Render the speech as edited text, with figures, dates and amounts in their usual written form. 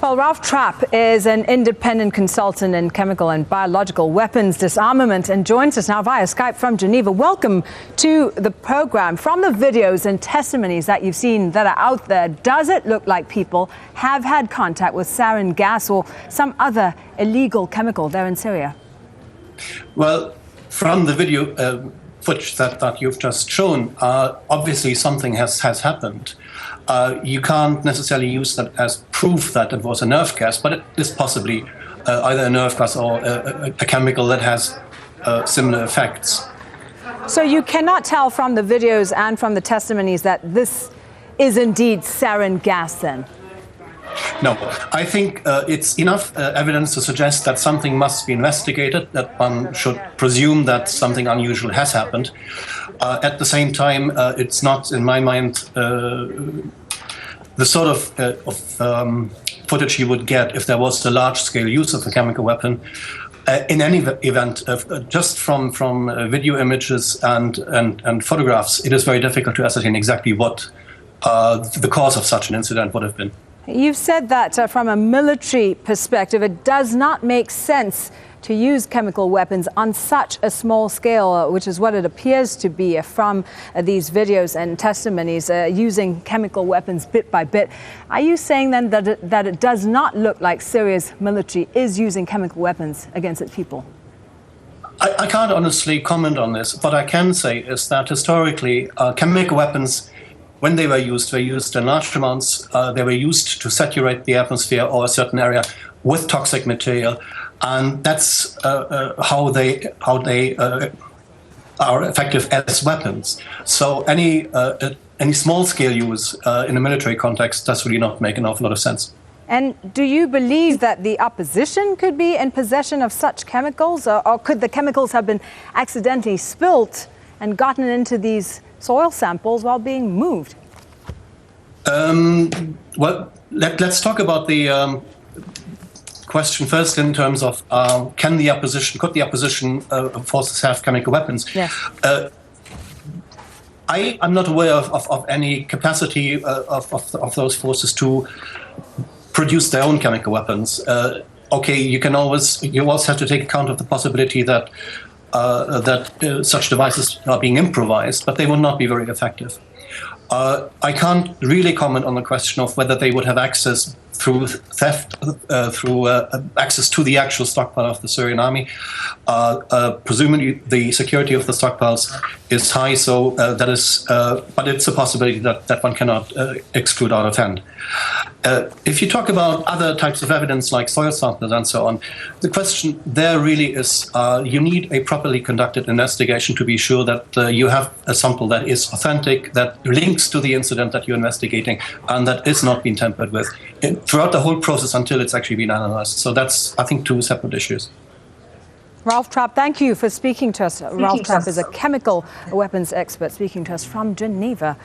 Well, Ralf Trapp is an independent consultant in chemical and biological weapons disarmament and joins us now via Skype from Geneva. Welcome to the program. From the videos and testimonies that you've seen that are out there, does it look like people have had contact with sarin gas or some other illegal chemical there in Syria? Well, from the video footage that you've just shown, obviously something has happened. You can't necessarily use that as proof that it was a nerve gas, but it is possibly either a nerve gas or a chemical that has similar effects. So you cannot tell from the videos and from the testimonies that this is indeed sarin gas then? No, I think it's enough evidence to suggest that something must be investigated, that one should presume that something unusual has happened. At the same time, it's not, in my mind, the sort of footage you would get if there was a large-scale use of a chemical weapon. In any event, just from video images and photographs, it is very difficult to ascertain exactly what the cause of such an incident would have been. You've said that from a military perspective, it does not make sense to use chemical weapons on such a small scale, which is what it appears to be from these videos and testimonies, using chemical weapons bit by bit. Are you saying then that it does not look like Syria's military is using chemical weapons against its people? I can't honestly comment on this. What I can say is that historically, chemical weapons, when they were used in large amounts. They were used to saturate the atmosphere or a certain area with toxic material, and that's how they are effective as weapons. So any small-scale use in a military context does really not make an awful lot of sense. And do you believe that the opposition could be in possession of such chemicals, or could the chemicals have been accidentally spilt and gotten into these soil samples while being moved? Well, let's talk about the question first in terms of could the opposition forces have chemical weapons? Yes. I'm not aware of any capacity of those forces to produce their own chemical weapons. Okay, you always have to take account of the possibility that such devices are being improvised, but they will not be very effective. I can't really comment on the question of whether they would have access through theft, through access to the actual stockpile of the Syrian army. Presumably, the security of the stockpiles is high, so that is, but it's a possibility that one cannot exclude out of hand. If you talk about other types of evidence like soil samples and so on, the question there really is you need a properly conducted investigation to be sure that you have a sample that is authentic, that links to the incident that you're investigating, and that is not being tampered with throughout the whole process until it's actually been analyzed. So that's, I think, two separate issues. Ralf Trapp, thank you for speaking to us. Ralf Trapp is a chemical weapons expert speaking to us from Geneva.